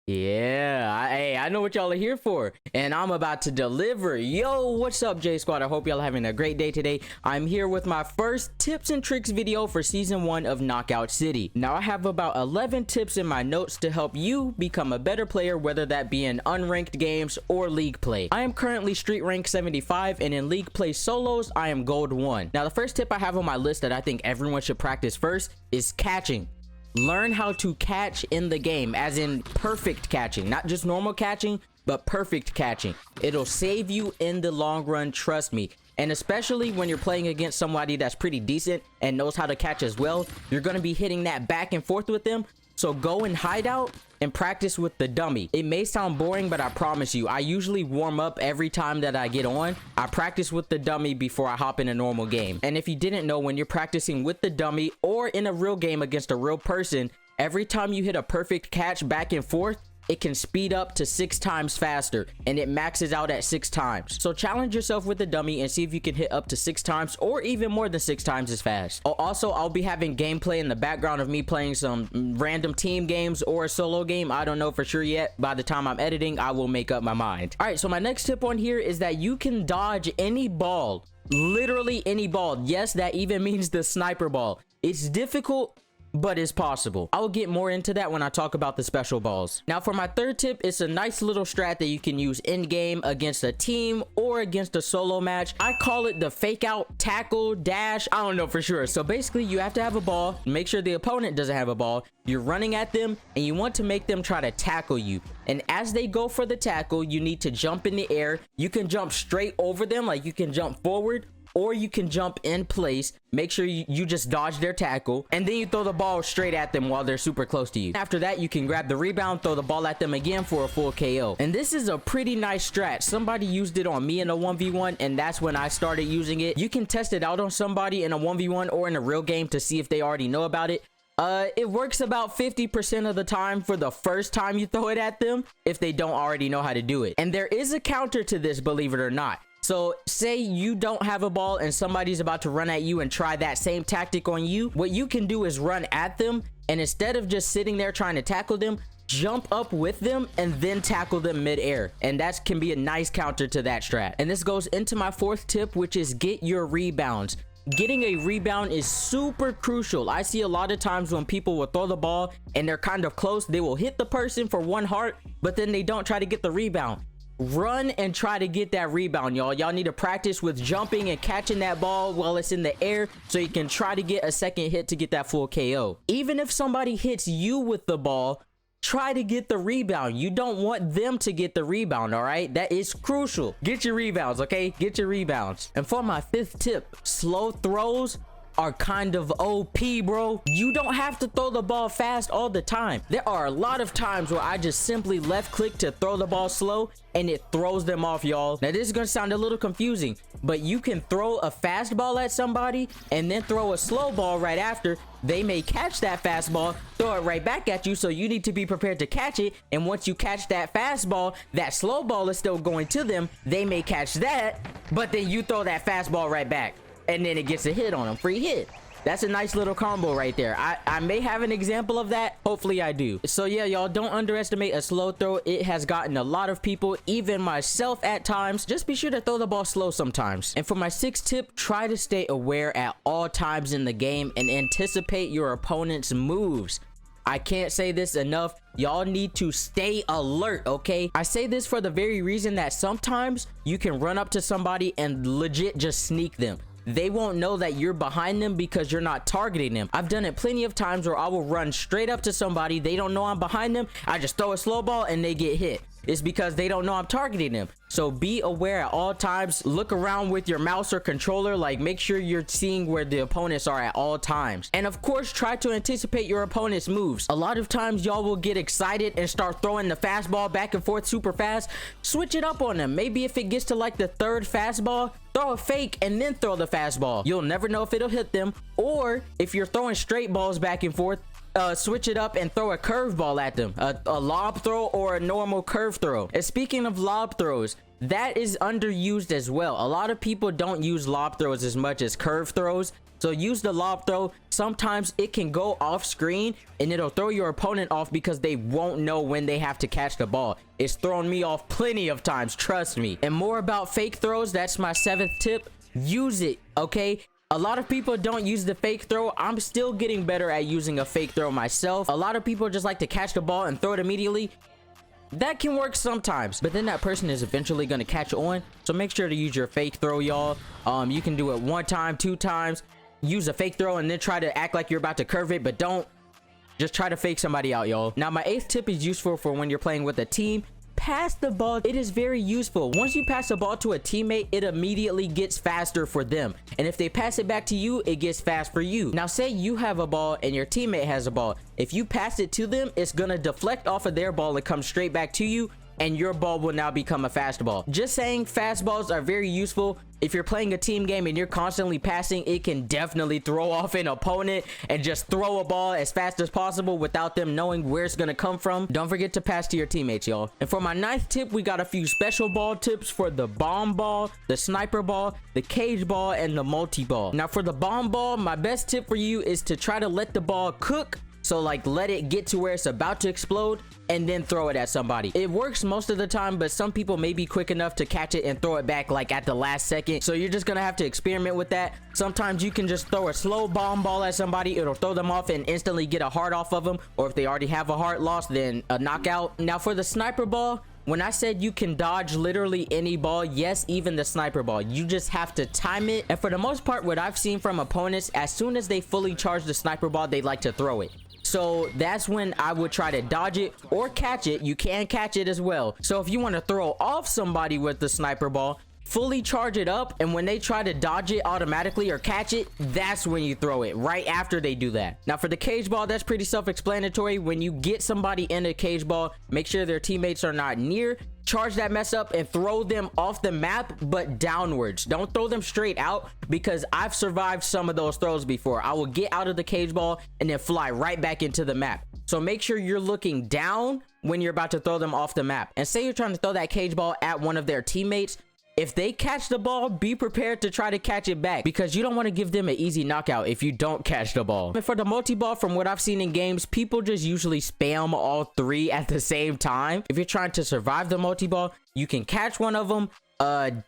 Hey, I know what y'all are here for, and I'm about to deliver. Yo, what's up, J Squad? I hope y'all are having a great day today. I'm here with my first tips and tricks video for season 1 of Knockout City. Now, I have about 11 tips in my notes to help you become a better player, whether that be in unranked games or league play. I am currently street rank 75, and in league play solos, I am gold 1. Now, the first tip I have on my list that I think everyone should practice first is catching. Learn how to catch in the game, as in perfect catching, not just normal catching, but perfect catching. It'll save you in the long run, trust me. And especially when you're playing against somebody that's pretty decent and knows how to catch as well, you're going to be hitting that back and forth with them. So go and hide out and practice with the dummy. It may sound boring, but I promise you, I usually warm up every time that I get on. I practice with the dummy before I hop in a normal game. And if you didn't know, when you're practicing with the dummy or in a real game against a real person, every time you hit a perfect catch back and forth, it can speed up to 6 times faster, and it maxes out at 6 times. So challenge yourself with the dummy and see if you can hit up to 6 times or even more than 6 times as fast. Also, I'll be having gameplay in the background of me playing some random team games or a solo game. I don't know for sure yet. By the time I'm editing, I will make up my mind. All right, so my next tip on here is that you can dodge any ball. Literally any ball. Yes, that even means the sniper ball. It's difficult, but it's possible. I'll get more into that when I talk about the special balls. Now, for my third tip, it's a nice little strat that you can use in game against a team or against a solo match. I call it the fake out tackle dash. I don't know for sure. So basically, you have to have a ball, make sure the opponent doesn't have a ball. You're running at them and you want to make them try to tackle you. And as they go for the tackle, you need to jump in the air. You can jump straight over them, like you can jump forward, or you can jump in place. Make sure you just dodge their tackle, and then you throw the ball straight at them while they're super close to you. After that, you can grab the rebound, throw the ball at them again for a full KO. And this is a pretty nice strat. Somebody used it on me in a 1v1, and that's when I started using it. You can test it out on somebody in a 1v1 or in a real game to see if they already know about it. It works about 50% of the time for the first time you throw it at them, if they don't already know how to do it. And there is a counter to this, believe it or not. So say you don't have a ball and somebody's about to run at you and try that same tactic on you. What you can do is run at them, and instead of just sitting there trying to tackle them, jump up with them and then tackle them mid-air. And that can be a nice counter to that strat. And this goes into my fourth tip, which is get your rebounds. Getting a rebound is super crucial. I see a lot of times when people will throw the ball and they're kind of close, they will hit the person for 1 heart, but then they don't try to get the rebound. Run and try to get that rebound, y'all need to practice with jumping and catching that ball while it's in the air, so you can try to get a second hit to get that full KO. Even if somebody hits you with the ball, try to get the rebound. You don't want them to get the rebound. All right, that is crucial. Get your rebounds. Okay, get your rebounds. And for my 5th tip, slow throws are kind of OP, bro. You don't have to throw the ball fast all the time. There are a lot of times where I just simply left click to throw the ball slow and it throws them off, y'all. Now, this is gonna sound a little confusing, but you can throw a fast ball at somebody and then throw a slow ball right after. They may catch that fastball, throw it right back at you, so you need to be prepared to catch it. And once you catch that fastball, that slow ball is still going to them. They may catch that, but then you throw that fastball right back, and then it gets a hit on them. Free hit. That's a nice little combo right there. I may have an example of that. Hopefully I do. So yeah, y'all, don't underestimate a slow throw. It has gotten a lot of people, even myself at times. Just be sure to throw the ball slow sometimes. And for my 6th tip, try to stay aware at all times in the game and anticipate your opponent's moves. I can't say this enough. Y'all need to stay alert, okay? I say this for the very reason that sometimes you can run up to somebody and legit just sneak them. They won't know that you're behind them because you're not targeting them. I've done it plenty of times where I will run straight up to somebody. They don't know I'm behind them. I just throw a slow ball and they get hit. It's because they don't know I'm targeting them. So be aware at all times. Look around with your mouse or controller. Like, make sure you're seeing where the opponents are at all times. And of course, try to anticipate your opponent's moves. A lot of times y'all will get excited and start throwing the fastball back and forth super fast. Switch it up on them. Maybe if it gets to like the 3rd fastball, throw a fake and then throw the fastball. You'll never know if it'll hit them. Or if you're throwing straight balls back and forth, switch it up and throw a curveball at them, a lob throw or a normal curve throw. And speaking of lob throws, that is underused as well. A lot of people don't use lob throws as much as curve throws. So use the lob throw. Sometimes it can go off screen and it'll throw your opponent off because they won't know when they have to catch the ball. It's thrown me off plenty of times, trust me. And more about fake throws, that's my 7th tip. Use it, okay? A lot of people don't use the fake throw. I'm still getting better at using a fake throw myself. A lot of people just like to catch the ball and throw it immediately. That can work sometimes, but then that person is eventually going to catch on. So make sure to use your fake throw, y'all. You can do it 1 time, 2 times. Use a fake throw and then try to act like you're about to curve it, but don't. Just try to fake somebody out, y'all. Now, my 8th tip is useful for when you're playing with a team. Pass the ball. It is very useful. Once you pass the ball to a teammate, it immediately gets faster for them. And if they pass it back to you, it gets fast for you. Now, say you have a ball and your teammate has a ball. If you pass it to them, it's gonna deflect off of their ball and come straight back to you, and your ball will now become a fastball. Just saying, fastballs are very useful. If you're playing a team game and you're constantly passing, it can definitely throw off an opponent and just throw a ball as fast as possible without them knowing where it's gonna come from. Don't forget to pass to your teammates, y'all. And for my 9th tip, we got a few special ball tips for the bomb ball, the sniper ball, the cage ball, and the multi-ball. Now, for the bomb ball, my best tip for you is to try to let the ball cook. So like let it get to where it's about to explode and then throw it at somebody. It works most of the time, but some people may be quick enough to catch it and throw it back like at the last second. So you're just gonna have to experiment with that. Sometimes you can just throw a slow bomb ball at somebody. It'll throw them off and instantly get a heart off of them. Or if they already have a heart lost, then a knockout. Now for the sniper ball, when I said you can dodge literally any ball, yes, even the sniper ball, you just have to time it. And for the most part, what I've seen from opponents, as soon as they fully charge the sniper ball, they like to throw it. So that's when I would try to dodge it or catch it. You can catch it as well. So if you want to throw off somebody with the sniper ball, fully charge it up, and when they try to dodge it automatically or catch it, that's when you throw it, right after they do that. Now for the cage ball, that's pretty self-explanatory. When you get somebody in a cage ball, make sure their teammates are not near. Charge that mess up and throw them off the map, but downwards. Don't throw them straight out, because I've survived some of those throws before. I will get out of the cage ball and then fly right back into the map. So make sure you're looking down when you're about to throw them off the map. And say you're trying to throw that cage ball at one of their teammates. If they catch the ball, be prepared to try to catch it back, because you don't want to give them an easy knockout if you don't catch the ball. And for the multi-ball, from what I've seen in games, people just usually spam all 3 at the same time. If you're trying to survive the multi-ball, you can catch one of them,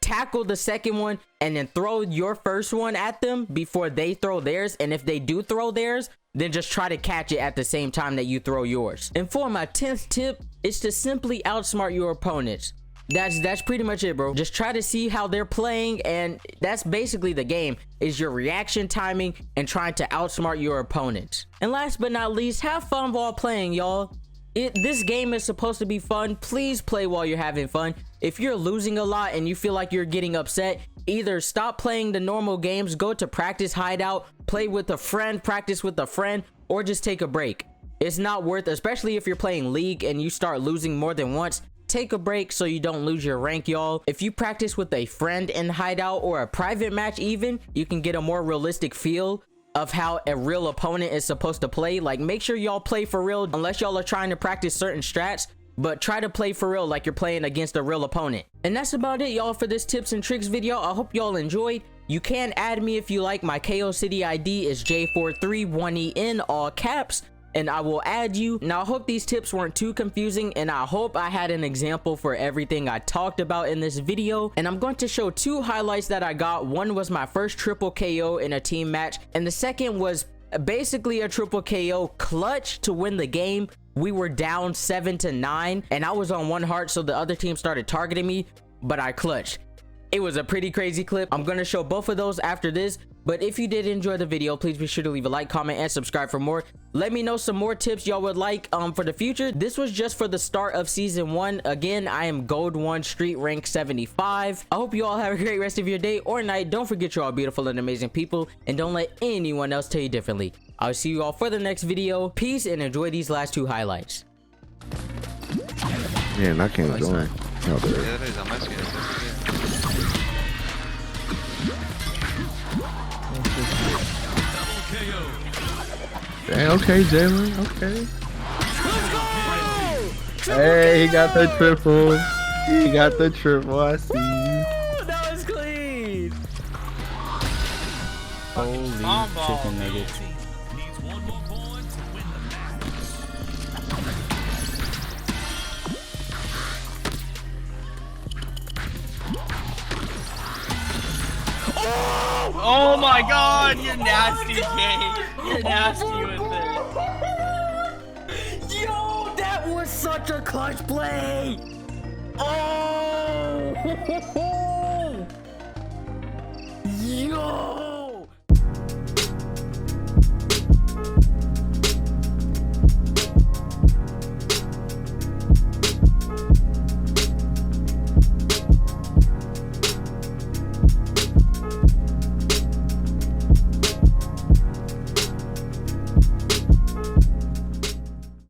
tackle the second one, and then throw your first one at them before they throw theirs. And if they do throw theirs, then just try to catch it at the same time that you throw yours. And for my 10th tip, is to simply outsmart your opponents. That's pretty much it, bro. Just try to see how they're playing, and that's basically the game, is your reaction timing and trying to outsmart your opponents. And last but not least, have fun while playing, y'all. This game is supposed to be fun. Please play while you're having fun. If you're losing a lot and you feel like you're getting upset, either stop playing the normal games, go to practice hideout, play with a friend, practice with a friend, or just take a break. It's not worth, especially if you're playing League and you start losing more than once. Take a break so you don't lose your rank, y'all. If you practice with a friend in hideout or a private match even, you can get a more realistic feel of how a real opponent is supposed to play. Like, make sure y'all play for real, unless y'all are trying to practice certain strats, but try to play for real like you're playing against a real opponent. And that's about it, y'all, for this tips and tricks video. I hope y'all enjoyed. You can add me if you like. My KO City ID is J431EN, all caps, and I will add you. Now, I hope these tips weren't too confusing, and I hope I had an example for everything I talked about in this video. And I'm going to show 2 highlights that I got. One was my first triple KO in a team match, and the second was basically a triple KO clutch to win the game. We were down 7-9, and I was on 1 heart, so the other team started targeting me, but I clutched. It was a pretty crazy clip. I'm going to show both of those after this. But if you did enjoy the video, please be sure to leave a like, comment, and subscribe for more. Let me know some more tips y'all would like for the future. This was just for the start of season 1. Again, I am gold 1, street rank 75. I hope you all have a great rest of your day or night. Don't forget you're all beautiful and amazing people, and don't let anyone else tell you differently. I'll see you all for the next video. Peace, and enjoy these last 2 highlights. Man, I can't join. Hey, okay, Jaelen. Okay. Hey, he got the triple. He got the triple. I see you. That was clean. Holy. Bomb chicken nuggets. Oh my god, you're nasty, Jay. You're nasty with this. Yo, that was such a clutch play. Oh.